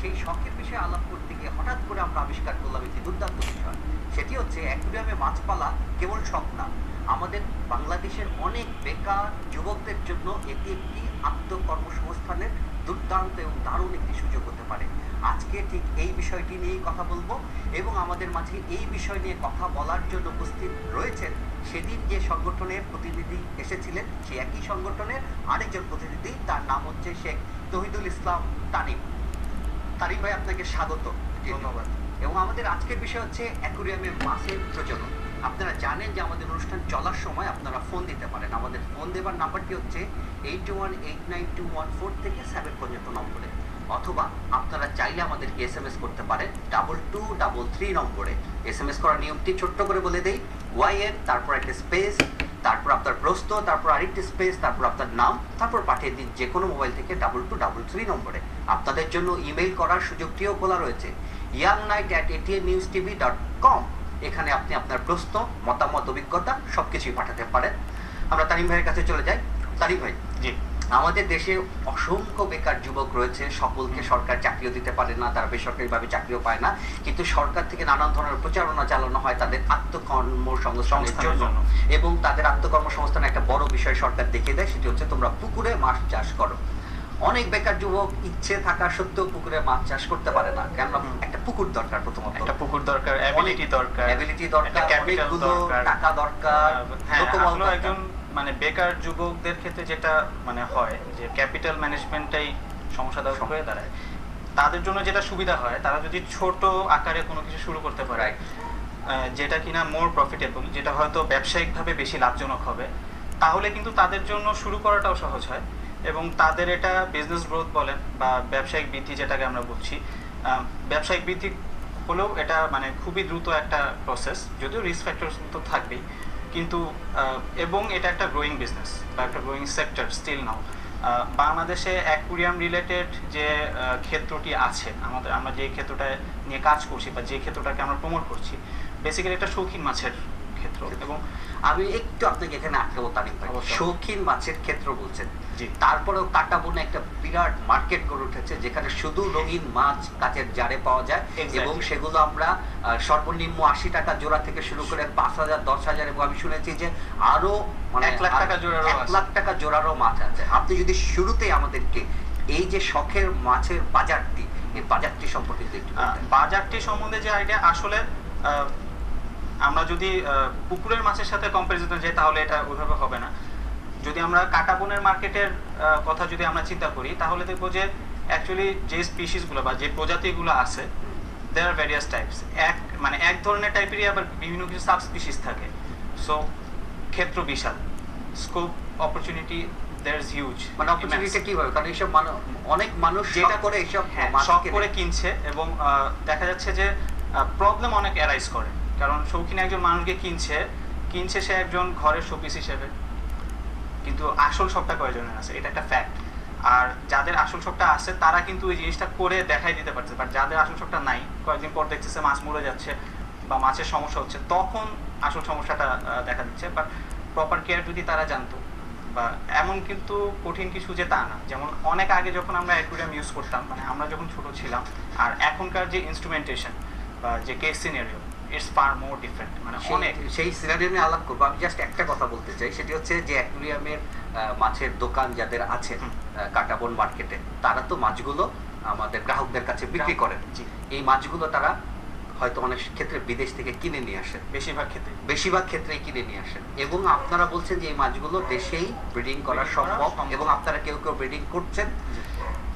সেই শখের বিষয়ে আলাপ করতে গিয়ে হঠাৎ করে আমরা আবিষ্কার করলাম একটি দুর্দান্ত বিষয়। সেটি হচ্ছে অ্যাকুরিয়ামে মাছ পালা কেবল শখ না, আমাদের বাংলাদেশের অনেক বেকার যুবকদের জন্য এটি একটি আত্মকর্মসংস্থানের দুর্দান্ত এবং দারুণ একটি সুযোগ হতে পারে। আজকে ঠিক এই বিষয়টি নিয়েই কথা বলবো এবং আমাদের মাঝে এই বিষয় নিয়ে কথা বলার জন্য উপস্থিত রয়েছেন সেদিন যে সংগঠনের প্রতিনিধি এসেছিলেন সেই একই সংগঠনের আরেকজন প্রতিনিধি, তার নাম হচ্ছে শেখ তৌহিদুল ইসলাম তানিম। তানিম ভাই, আপনাকে স্বাগত। ধন্যবাদ। এবং আমাদের আজকের বিষয় হচ্ছে অ্যাকুরিয়ামে মাছের প্রজনন। আপনারা জানেন যে আমাদের অনুষ্ঠান চলার সময় আপনারা ফোন দিতে পারেন। আমাদের ফোন দেবার নাম্বারটি হচ্ছে 818921 থেকে 7 পর্যন্ত নম্বরে, অথবা আপনারা চাইলে আমাদেরকে SMS করতে পারেন 2233 নম্বরে। SMS করার নিয়মটি ছোট্ট করে বলে দেই, YN তারপর একটা স্পেস, তারপর আপনার প্রশ্ন, তারপর আরেকটি স্পেস, তারপর আপনার নাম, তারপর পাঠিয়ে দিন যে কোনো মোবাইল থেকে 2233 নম্বরে। আপনাদের জন্য ইমেইল করার সুযোগটিও খোলা রয়েছে youngnight@atnnewstv.com। এখানে আপনি আপনার প্রশ্ন, মতামত, অভিজ্ঞতা সবকিছুই পাঠাতে পারেন। আমরা তানিম ভাইয়ের কাছে চলে যাই। তানিম ভাই, জি, আমাদের দেশে অসংখ্য বেকার যুবক রয়েছে, সকলকে সরকার চাকরিও দিতে পারে না, তারা বেসরকারিভাবে চাকরিও পায় না, কিন্তু সরকার থেকে নানান ধরনের প্রচারণা চালানো হয় তাদের আত্মকর্মসংস্থানের জন্য, এবং তাদের আত্মকর্মসংস্থানের একটা বড় বিষয় সরকার দেখিয়ে দেয়, সেটি হচ্ছে তোমরা পুকুরে মাছ চাষ করো। অনেক বেকার যুবক ইচ্ছে থাকা সত্ত্বেও পুকুরে মাছ চাষ করতে পারে না, কেননা একটা পুকুর দরকার, প্রথমত একটা পুকুর দরকার, অ্যাবিলিটি দরকার, অনেকগুলো টাকা দরকার। হ্যাঁ, আসলে একজন মানে বেকার যুবকদের ক্ষেত্রে যেটা মানে হয় যে ক্যাপিটাল ম্যানেজমেন্টটাই সমস্যাদায়ক হয়ে দাঁড়ায়। তাদের জন্য যেটা সুবিধা হয়, তারা যদি ছোট আকারে কোনো কিছু শুরু করতে পারে যেটা কিনা মোর প্রফিটেবল, যেটা হয়তো ব্যবসায়িকভাবে বেশি লাভজনক হবে, তাহলে কিন্তু তাদের জন্য শুরু করাটাও সহজ হয় এবং তাদের এটা বিজনেস গ্রোথ বলেন বা ব্যবসায়িক বৃদ্ধি যেটাকে আমরা বলছি, ব্যবসায়িক বৃদ্ধি হলেও এটা মানে খুবই দ্রুত একটা প্রসেস, যদিও রিস্ক ফ্যাক্টরস তো থাকবেই, কিন্তু এবং এটা একটা গ্রোয়িং বিজনেস বা একটা গ্রোয়িং সেক্টর স্টিল নাও। বাংলাদেশে অ্যাকুরিয়াম রিলেটেড যে ক্ষেত্রটি আছে, আমরা যে ক্ষেত্রটা নিয়ে কাজ করছি বা যে ক্ষেত্রটাকে আমরা প্রমোট করছি, বেসিক্যালি একটা শৌখিন মাছের ক্ষেত্র। এবং আমি একটু আপনাকে এখানে আটকাবো তানিম ভাই, শৌখিন মাছের ক্ষেত্র বলছেন, জি, তারপরেও কাটাবনে একটা বিরাট মার্কেট গড়ে উঠেছে যেখানে শুধু রঙিন মাছ কাচের জারে পাওয়া যায়, এবং সেগুলো আমরা সর্বনিম্ন 80 টাকা জোড়া থেকে শুরু করে 5,000, 10,000 এবং আমি শুনেছি যে আরো মানে 1 লাখ টাকা জোড়ারও 1 লাখ টাকা জোড়ারও মাছ আছে। আপনি যদি শুরুতেই আমাদেরকে এই যে শখের মাছের বাজারটি, এই বাজারটি সম্পর্কে একটু বাজারটি সম্বন্ধে যে আইডিয়া, আসলে আমরা যদি পুকুরের মাছের সাথে কম্পারিজনে যাই তাহলে এটা ওইভাবে হবে না। যদি আমরা কাটাবনের মার্কেটের কথা যদি আমরা চিন্তা করি, তাহলে দেখবো যে অ্যাকচুয়ালি যে স্পিসিসগুলো বা যে প্রজাতিগুলো আছে, দেয়ার আর ভ্যারিয়াস টাইপস। এক ধরনের টাইপেরই আবার বিভিন্ন কিছু সাব স্পিসিস থাকে। সো ক্ষেত্র বিশাল, scope opportunity there is huge. মানে অপরচুনিটি কিভাবে, কারণ এইসব অনেক মানুষ যেটা করে এইসব শখ করে কিনছে এবং দেখা যাচ্ছে যে প্রবলেম অনেক অ্যারাইজ করে, কারণ শৌখিন একজন মানুষকে কিনছে সে একজন ঘরের শোপিস হিসেবে, কিন্তু আসল শখটা কয়জনের আছে, এটা একটা ফ্যাক্ট। আর যাদের আসল শখটা আছে তারা কিন্তু ওই জিনিসটা করে দেখাই দিতে পারছে, বাট যাদের আসল শখটা নাই, কয়েকদিন পর দেখতেছে মাছ মরে যাচ্ছে বা মাছের সমস্যা হচ্ছে, তখন আসল সমস্যাটা দেখা দিচ্ছে। বাট প্রপার কেয়ার যদি তারা জানতো, বা এমন কিন্তু কঠিন কিছু যে তা না। যেমন অনেক আগে যখন আমরা অ্যাকুরিয়াম ইউজ করতাম, মানে আমরা যখন ছোট ছিলাম, আর এখনকার যে ইনস্ট্রুমেন্টেশন বা যে case scenario, it's fur more different. মানে অনেক সেই সিনারিও নিয়ে আলাপ করবো। আমি জাস্ট একটা কথা বলতে চাই, সেটি হচ্ছে যে অ্যাকুরিয়ামের মাছের দোকান যাদের আছে কাটাবন মার্কেটে, তারা তো মাছগুলো আমাদের গ্রাহকদের কাছে বিক্রি করেন। এই মাছগুলো তারা হয়তো অনেক ক্ষেত্রে বিদেশ থেকে কিনে নিয়ে আসেন, বেশিরভাগ ক্ষেত্রেই কিনে নিয়ে আসেন, এবং আপনারা বলছেন যে এই মাছগুলো দেশেই ব্রিডিং করা সম্ভব এবং আপনারা কেউ কেউ ব্রিডিং করছেন।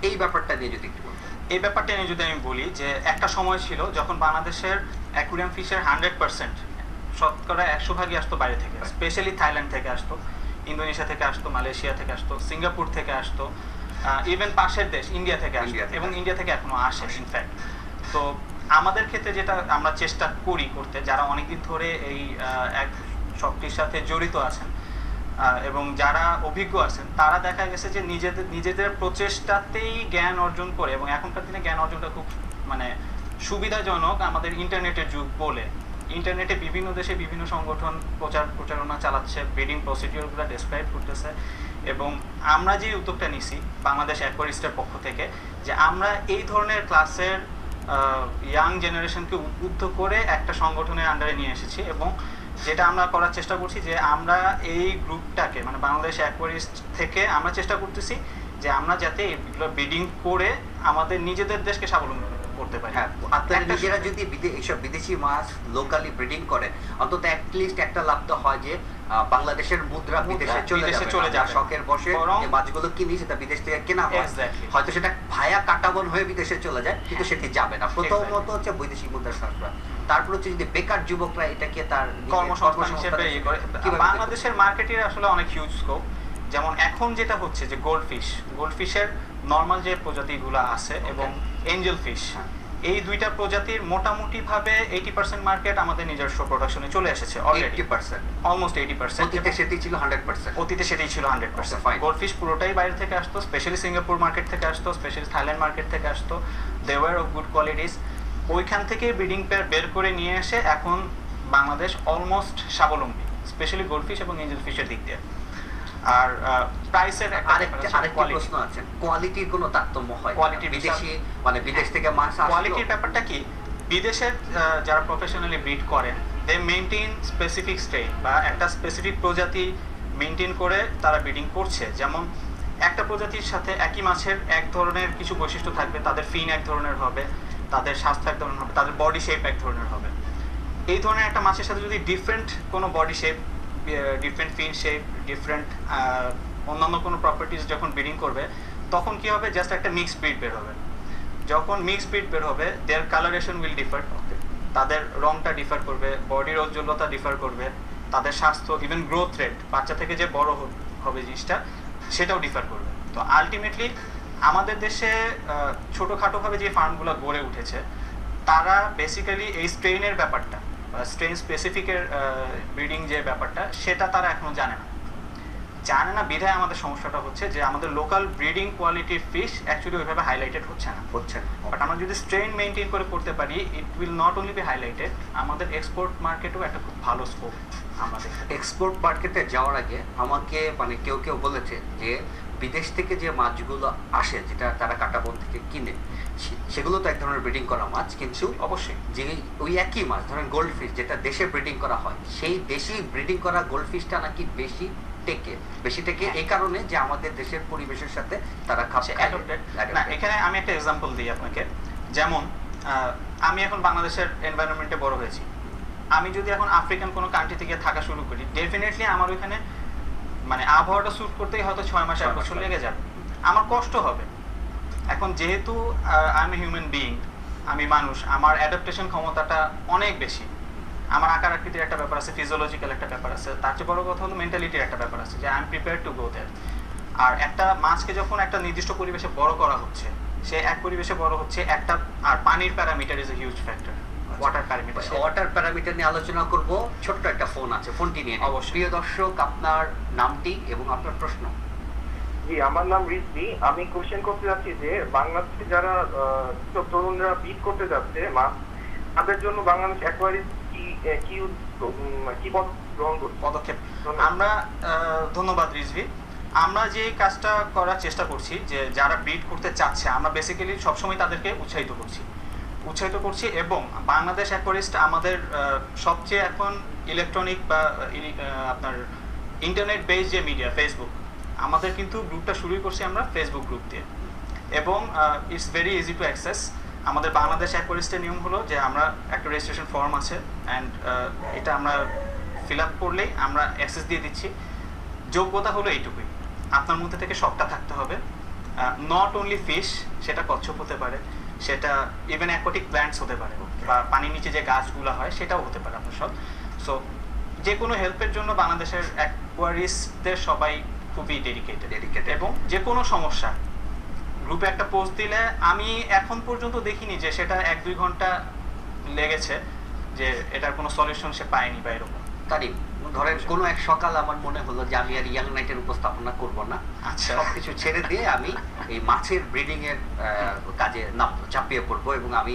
এই ব্যাপারটা নিয়ে যদি একটু বলতেন। এই ব্যাপারটা নিয়ে যদি আমি বলি, যে একটা সময় ছিল যখন বাংলাদেশের অ্যাকুরিয়াম ফিশের 100% শতকরা 100 ভাগই আসতো বাইরে থেকে, স্পেশালি থাইল্যান্ড থেকে আসতো, ইন্দোনেশিয়া থেকে আসতো, মালয়েশিয়া থেকে আসতো, সিঙ্গাপুর থেকে আসতো, ইভেন পাশের দেশ ইন্ডিয়া থেকে আসতো, এবং ইন্ডিয়া থেকে এখনো আসে ইনফ্যাক্ট। তো আমাদের ক্ষেত্রে যেটা আমরা চেষ্টা করি করতে, যারা অনেকদিন ধরে এই এক শখটির সাথে জড়িত আছেন এবং যারা অভিজ্ঞ আছেন, তারা দেখা গেছে যে নিজেদের প্রচেষ্টাতেই জ্ঞান অর্জন করে, এবং এখনকার দিনে জ্ঞান অর্জনটা খুব মানে সুবিধাজনক আমাদের ইন্টারনেটের যুগ বলে। ইন্টারনেটে বিভিন্ন দেশে বিভিন্ন সংগঠন প্রচারণা চালাচ্ছে, ব্রিডিং প্রসিডিওরগুলো ডেসক্রাইব করতেছে, এবং আমরা যে উদ্যোগটা নিছি বাংলাদেশ অ্যাকোয়ারিস্টের পক্ষ থেকে, যে আমরা এই ধরনের ক্লাসের ইয়াং জেনারেশনকে উদ্বুদ্ধ করে একটা সংগঠনের আন্ডারে নিয়ে এসেছি, এবং যেটা আমরা করার চেষ্টা করছি যে আমরা এই গ্রুপটাকে মানে বাংলাদেশ অ্যাকোয়ারিস্ট থেকে আমরা চেষ্টা করতেছি যে আমরা যাতে এগুলো ব্রিডিং করে আমাদের নিজেদের দেশকে স্বাবলম্বী করতে পারি। হ্যাঁ, আপনারা নিজেরা যদি এইসব বিদেশি মাছ লোকালি ব্রিডিং করেন, অন্তত অ্যাটলিস্ট একটা লাভ তো হয় যে বাংলাদেশের মুদ্রা বিদেশে চলে যাবে। শখের বসে যে মাছগুলো কিনি সেটা বিদেশ থেকে কেনা হয়, হয়তো সেটা ভায়া কাটাবন হয়ে বিদেশে চলে যায়, কিন্তু সেটি যাবে না। প্রথমত হচ্ছে বৈদেশিক মুদ্রার সাশ্রয়, তারপর হচ্ছে যদি বেকার যুবকরা এটাকে তার কর্মসংস্থান হিসেবে ইয়ে করে। বাংলাদেশের মার্কেটের আসলে অনেক হিউজ স্কোপ। যেমন এখন যেটা হচ্ছে যে গোল্ডফিশের নর্মাল যে প্রজাতিগুলো আছে এবং এঞ্জেল ফিশ, এই দুইটা প্রজাতির মোটামুটি ভাবে 80% মার্কেট আমাদের নিজস্ব প্রোডাকশনে চলে এসেছে অলরেডি। 80%, অলমোস্ট 80%। অতীতে সেটাই ছিল 100%। গোল্ডফিশ পুরোটাই বাইরে থেকে আসতো, স্পেশালি সিঙ্গাপুর মার্কেট থেকে আসতো, স্পেশালি থাইল্যান্ড মার্কেট থেকে আসতো। They were of good qualities. ওইখান থেকে ব্রিডিং পেয়ার বের করে নিয়ে এসে এখন বাংলাদেশ অলমোস্ট স্বাবলম্বী, স্পেশালি গোল্ডফিশ এবং এঞ্জেল ফিশের দিক দিয়ে। আর প্রাইসের আরেকটা প্রশ্ন আছে, কোয়ালিটির কোনো তারতম্য হয়? কোয়ালিটি বিদেশি মানে বিদেশ থেকে মাছ আসলে কোয়ালিটির ব্যাপারটা কি, বিদেশের যারা প্রফেশনালি ব্রিড করেন দে মেইনটেইন স্পেসিফিক স্ট্রেইন বা একটা স্পেসিফিক প্রজাতি মেইনটেইন করে তারা ব্রিডিং করছে। যেমন একটা প্রজাতির সাথে একই মাছের এক ধরনের কিছু বৈশিষ্ট্য থাকবে, তাদের ফিন এক ধরনের হবে, তাদের স্বাস্থ্য এক ধরনের হবে, তাদের বডি শেপ এক ধরনের হবে। এই ধরনের একটা মাছের সাথে যদি ডিফারেন্ট কোনো বডি শেপ, ডিফারেন্ট ফিন শেপ, ডিফারেন্ট অন্যান্য কোনো প্রপার্টিজ যখন ব্রিডিং করবে, তখন কি হবে, জাস্ট একটা মিক্সড ব্রিড বের হবে। যখন মিক্সড ব্রিড বের হবে, দেয়ার কালারেশন উইল ডিফার, তাদের রংটা ডিফার করবে, বডির ঔজ্জ্বল্যতা ডিফার করবে, তাদের স্বাস্থ্য, ইভেন গ্রোথ রেট, বাচ্চা থেকে যে বড় হবে জিনিসটা সেটাও ডিফার করবে। তো আলটিমেটলি আমাদের দেশে ছোটোখাটোভাবে যে ফার্মগুলো গড়ে উঠেছে, তারা বেসিক্যালি এই স্ট্রেইনের ব্যাপারটা, স্ট্রেইন স্পেসিফিকের ব্রিডিং যে ব্যাপারটা, সেটা তারা এখনো জানে না বিধায় আমাদের সমস্যাটা হচ্ছে যে আমাদের লোকাল ব্রিডিং কোয়ালিটির ফিশ অ্যাকচুয়ালি ওইভাবে হাইলাইটেড হচ্ছে না। বাট আমরা যদি স্ট্রেইন মেইনটেইন করে করতে পারি, it will not only be highlighted, আমাদের এক্সপোর্ট মার্কেটেও একটা খুব ভালো স্কোপ। আমাদের এক্সপোর্ট মার্কেটে যাওয়ার আগে আমাকে মানে কেউ বলেছে যে বিদেশ থেকে যে মাছগুলো আসে, যেটা তারা কাটাবন থেকে কিনে, সেগুলো তো এক ধরনের ব্রিডিং করা মাছ, কিন্তু অবশ্যই যে ওই একই মাছ ধরেন গোল্ডফিশ যেটা দেশে ব্রিডিং করা হয়, সেই দেশি ব্রিডিং করা গোল্ডফিশটা নাকি বেশি টেকে এই কারণে যে আমাদের দেশের পরিবেশের সাথে তারা খাচ্ছে। না, এখানে আমি একটা এক্সাম্পল দিই আপনাকে। যেমন আমি এখন বাংলাদেশের এনভায়রনমেন্টে বড় হয়েছি, আমি যদি এখন আফ্রিকান কোনো কান্ট্রি থেকে থাকা শুরু করি, ডেফিনেটলি আমার ওইখানে মানে আবহাওয়াটা স্যুট করতেই হয়তো 6 মাস 1 বছর লেগে যাবে, আমার কষ্ট হবে। এখন যেহেতু I M a human being, আমি মানুষ, আমার অ্যাডাপ্টেশন ক্ষমতাটা অনেক বেশি, আমার আকার আকৃতির একটা ব্যাপার আছে, ফিজিওলজিক্যাল একটা ব্যাপার আছে, তার চেয়ে বড় কথা হলো মেন্টালিটির একটা ব্যাপার আছে, যে I am prepared to go there. আর একটা মাছকে যখন একটা নির্দিষ্ট পরিবেশে বড় করা হচ্ছে, সে এক পরিবেশে বড় হচ্ছে একটা, আর পানির parameter is a huge factor. Water parameter নিয়ে আলোচনা করব। ছোট্ট একটা ফোন আছে, ফোনটি নিয়ে অবশ্যই। প্রিয় দর্শক, আপনার নামটি এবং আপনার প্রশ্ন। জি, আমার নাম রিজভি। আমি কোশ্চেন করতে যাচ্ছি যে বাংলাদেশে যারা তরুণরা বিট করতে যাচ্ছে মাছ, তাদের জন্য বাংলাদেশ অ্যাকোয়ারিস্ট কি পদক্ষেপ আমরা ধন্যবাদ রিজভি। আমরা যে কাজটা করার চেষ্টা করছি, যে যারা ব্রিড করতে চাচ্ছে, আমরা বেসিক্যালি সবসময় তাদেরকে উৎসাহিত করছি এবং বাংলাদেশ অ্যাকোয়ারিস্ট আমাদের সবচেয়ে এখন ইলেকট্রনিক বা আপনার ইন্টারনেট বেস যে মিডিয়া, ফেসবুক, আমাদের কিন্তু গ্রুপটা শুরুই করছি আমরা ফেসবুক গ্রুপ দিয়ে, এবং it's very easy to access. আমাদের বাংলাদেশ অ্যাকোয়ারিস্টের নিয়ম হলো যে আমরা একটা রেজিস্ট্রেশন ফর্ম আছে, অ্যান্ড এটা আমরা ফিল আপ করলেই আমরা অ্যাক্সেস দিয়ে দিচ্ছি। যোগ্যতা হলো এইটুকুই, আপনার মধ্যে থেকে শখটা থাকতে হবে, নট অনলি ফিশ, সেটা কচ্ছপ হতে পারে, সেটা ইভেন অ্যাকোয়াটিক প্ল্যান্টস হতে পারে, বা পানির নিচে যে গাছগুলো হয় সেটাও হতে পারে আপনার সব। সো যে কোনো হেল্পের জন্য বাংলাদেশের অ্যাকোয়ারিস্টদের সবাই খুবই ডেডিকেটেড, এবং যে কোনো সমস্যা গ্রুপে একটা পোস্ট দিলে, আমি এখন পর্যন্ত দেখিনি যে সেটা 1-2 ঘন্টা লেগেছে যে এটার কোনো সলিউশন সে পায়নি বা এরকম। তারিফ ধরেন কোনো এক সকাল আমার মনে হলো যে আমি আর ইয়াং নাইটের উপস্থাপনা করব না, আচ্ছা, সবকিছু ছেড়ে দিয়ে আমি এই মাছের ব্রিডিং এর কাজে চাপিয়ে পড়বো, এবং আমি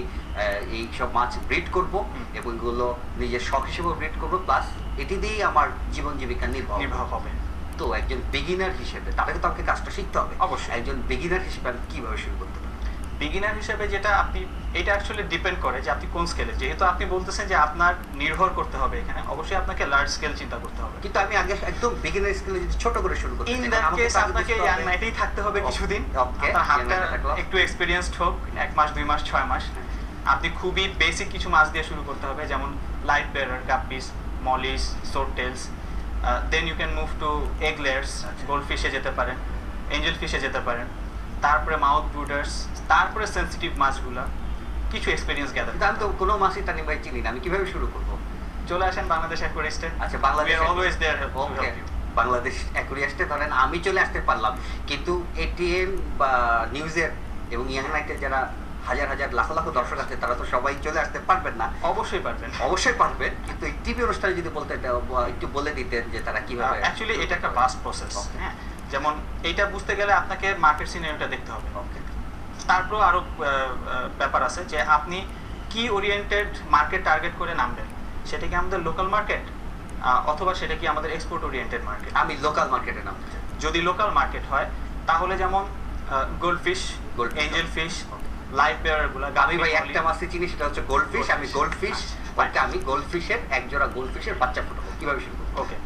এই সব মাছ ব্রিড করব এবং এগুলো নিজের শখ হিসেবে ব্রিড করবো, প্লাস এটি দিয়েই আমার জীবন জীবিকা নির্বাহ হবে। তো একজন বিগিনার হিসেবে তাকে কাজটা শিখতে হবে। অবশ্যই। একজন বিগিনার হিসেবে আমি কিভাবে শুরু করতে পারি? বিগিনার হিসেবে যেটা আপনি, এটা অ্যাকচুয়ালি ডিপেন্ড করে যে আপনি কোন স্কেলে, যেহেতু আপনি বলতেছেন যে আপনার নির্ভর করতে হবে এখানে, অবশ্যই আপনাকে লার্জ স্কেল চিন্তা করতে হবে। কিন্তু আমি আগে একদম বিগিনার স্কেলে যদি ছোট করে শুরু করতে ইন চাই, দ্যাট আমাকে কেস তো আগে আপনাকে বুঝতে ইয়াং হবে- নাইটেই থাকতে হবে কিছুদিন, ওকে, আপনার হাতটা young night থাকলাম। একটু এক্সপিরিয়েন্সড হোক, 1 মাস 2 মাস 6 মাস। আপনি খুবই বেসিক কিছু মাছ দিয়ে শুরু করতে হবে, যেমন live bearer, guppies, mollies, swordtails. Then you can move to egg layers, gold ফিশে যেতে পারেন, এঞ্জেল ফিশে যেতে পারেন, তারপরে মাউথ ব্রুডার্স, তারপরে সেন্সিটিভ মাছগুলা, কিছু এক্সপিরিয়েন্স গ্যাদার। কিন্তু আমি তো কোনো মাছই তানিম ভাই চিনি না, আমি কিভাবে শুরু করবো? চলে আসেন বাংলাদেশ অ্যাকোয়ারিস্টে। আচ্ছা, বাংলাদেশ অলওয়েজ দেয়ার ওকে, বাংলাদেশ অ্যাকুরিয়াস্টে ধরেন আমি চলে আসতে পারলাম, কিন্তু এটিএন বা নিউজের এবং ইয়াং নাইটের যারা হাজার হাজার লাখ লাখ দর্শক আছে তারা তো সবাই চলে আসতে পারবেন না। অবশ্যই পারবেন। অবশ্যই পারবেন, কিন্তু এই টিভি অনুষ্ঠানে যদি বলতে একটু বলে দিতেন যে তারা কিভাবে। অ্যাকচুয়ালি এটা একটা ভাস্ট প্রসেস। হ্যাঁ, যেমন এইটা বুঝতে গেলে আপনাকে মার্কেট সিনারিওটা দেখতে হবে। ওকে, তারপর আরো ব্যাপার আছে যে আপনি কি ওরিয়েন্টেড মার্কেট টার্গেট করে নামবেন, সেটা কি আমাদের লোকাল মার্কেট অথবা সেটা কি আমাদের এক্সপোর্ট ওরিয়েন্টেড মার্কেট। আমি লোকাল মার্কেটে নামতে চাই। যদি লোকাল মার্কেট হয় তাহলে যেমন goldfish, Goldfish, angel fish, live বেয়ারগুলো। আমি ভাই একটা মাছই চিনি, সেটা হচ্ছে গোল্ডফিশ। আমি গোল্ডফিশ, ওকে, আমি গোল্ডফিশের এক জোড়া গোল্ডফিশের বাচ্চা ফুটাবো, কিভাবে শুরু করবো? ওকে,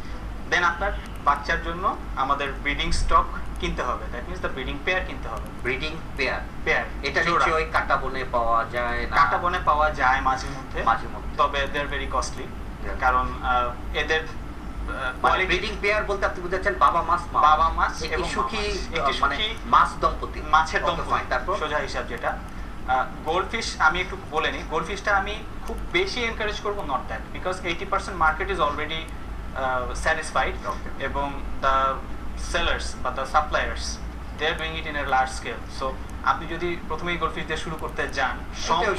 দেন আপনার বাচ্চার জন্য আমাদের ব্রিডিং স্টক কিনতে হবে, that means the breeding pair কিনতে হবে। ব্রিডিং পেয়ার, পেয়ার এটা নিশ্চয়ই ওই কাটা বনে পাওয়া যায় না? কাটা বনে পাওয়া যায় মাঝে মধ্যে, মাঝে মধ্যে। তবে দে আর ভেরি কস্টলি, Yeah. কারণ এদের মানে ব্রিডিং পেয়ার বলতে আপনি বুঝাচ্ছেন বাবা মাছ, বাবা মাছ একটি এবং সুখী, একটি মানে সুখী মাছ দম্পতি, মাছের Okay, দম্পতি, fine, তারপর সোজা হিসাব যেটা। গোল্ডফিশ আমি একটু বলে নিই, গোল্ডফিশটা আমি খুব বেশি এনকারেজ করবো not that, because 80% market is already satisfied, Okay. এবং দ্য সেলার্স বা the suppliers they are doing it in a large scale. So আপনি যদি প্রথমেই গোল্ডফিশ দিয়ে শুরু করতে যান,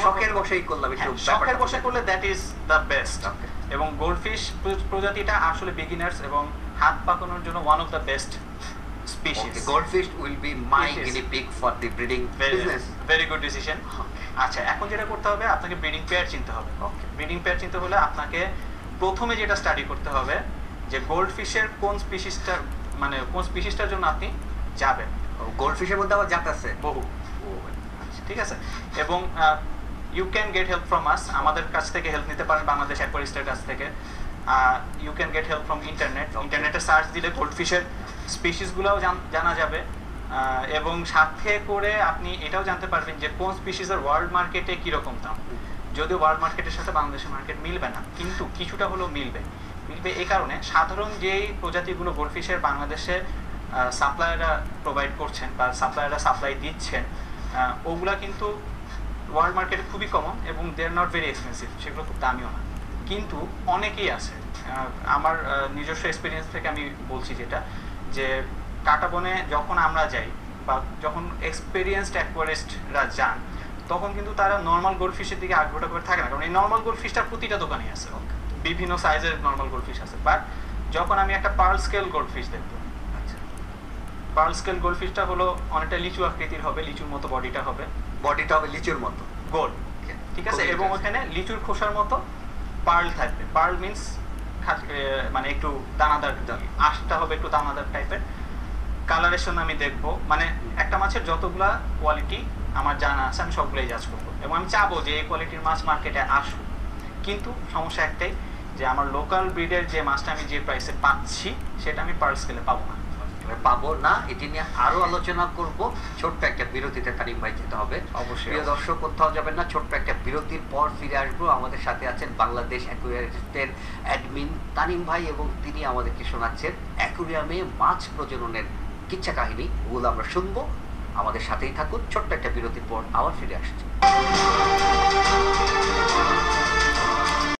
শখের বসেই করলাম একটু, হ্যাঁ, শখের বসে করলে that is the best. Okay. এবং গোল্ডফিশ প্রজাতিটা আসলে বিগিনার্স এবং হাত পাকানোর জন্য one of the best species. Goldfish will be my It is. Guinea pig for the breeding business. Very good decision. আচ্ছা, এখন যেটা করতে হবে আপনাকে ব্রিডিং পেয়ার চিনতে হবে। Okay. ব্রিডিং পেয়ার চিনতে হলে আপনাকে প্রথমে যেটা স্টাডি করতে হবে যে গোল্ডফিশের কোন স্পিসিসটা, মানে কোন স্পিসিসটার জন্য আপনি যাবেন। গোল্ডফিশের মধ্যে আবার জাত আছে বহু, ঠিক আছে। এবং you can get help from us, আমাদের কাছ থেকে হেল্প নিতে পারেন, বাংলাদেশ অ্যাকোয়ারিস্টের কাছ থেকে। You can get help from internet, ইন্টারনেটে সার্চ দিলে গোল্ডফিশের স্পিসিসগুলোও জানা যাবে, এবং সাথে করে আপনি এটাও জানতে পারবেন যে কোন স্পিসিসের ওয়ার্ল্ড মার্কেটে কীরকম দাম। যদিও ওয়ার্ল্ড মার্কেটের সাথে বাংলাদেশের মার্কেট মিলবে না, কিন্তু কিছুটা হলেও মিলবে এই কারণে সাধারণ যেই প্রজাতিগুলো গোল্ডফিশের বাংলাদেশে সাপ্লায়াররা প্রোভাইড করছেন বা সাপ্লায়াররা সাপ্লাই দিচ্ছেন, ওগুলা কিন্তু ওয়ার্ল্ড মার্কেটে খুবই কমন এবং দে আর নট ভেরি এক্সপেন্সিভ, সেগুলো খুব দামিও না। কিন্তু অনেকেই আছে, আমার নিজস্ব এক্সপিরিয়েন্স থেকে আমি বলছি যেটা, যে কাটা বনে যখন আমরা যাই বা যখন এক্সপিরিয়েন্সড অ্যাকোয়ারিস্টরা যান, তখন কিন্তু তারা নর্মাল গোল্ডফিশের দিকে আগ্রহটা করে থাকে না, কারণ এই নর্মাল গোল্ডফিশটা প্রতিটা দোকানেই আছে, বিভিন্ন সাইজের নর্মাল গোল্ডফিশ আছে। বাট যখন আমি একটা পার্ল স্কেল গোল্ডফিশ দেখবো, পার্ল স্কেল গোল্ডফিশটা হলো অনেকটা লিচু আকৃতির হবে, লিচুর মতো বডিটা হবে, বডিটা হবে লিচুর মতো গোল, ঠিক আছে, এবং ওখানে লিচুর খোসার মতো পার্ল থাকবে। পার্ল মিন্স মানে একটু দানাদার, আঁশটা হবে একটু দানাদার টাইপের। কালারেশন আমি দেখবো, মানে একটা মাছের যতগুলা কোয়ালিটি আমার জানা আছে আমি সবগুলোই জাজ করবো, এবং আমি চাবো যে এই কোয়ালিটির মাছ মার্কেটে আসুক। কিন্তু সমস্যা একটাই, যে আমার লোকাল ব্রিডের যে মাছটা আমি যে প্রাইসে পাচ্ছি সেটা আমি পার্ল স্কেলে পাবো না। পাবো না, এটি নিয়ে আরো আলোচনা করব। ছোট্ট একটা বিরতিতে তানিম ভাই যেতে হবে। অবশ্যই। প্রিয় দর্শক, কোথাও যাবেন না, ছোট্ট একটা বিরতির পর ফিরে আসবো। আমাদের সাথে আছেন বাংলাদেশ অ্যাকুয়ারিস্টের অ্যাডমিন তানিম ভাই, এবং তিনি আমাদেরকে শোনাচ্ছেন অ্যাকুরিয়ামে মাছ প্রজননের কিচ্ছা কাহিনী, ওগুলো আমরা শুনবো। আমাদের সাথেই থাকুন, ছোট্ট একটা বিরতির পর আবার ফিরে আসছি।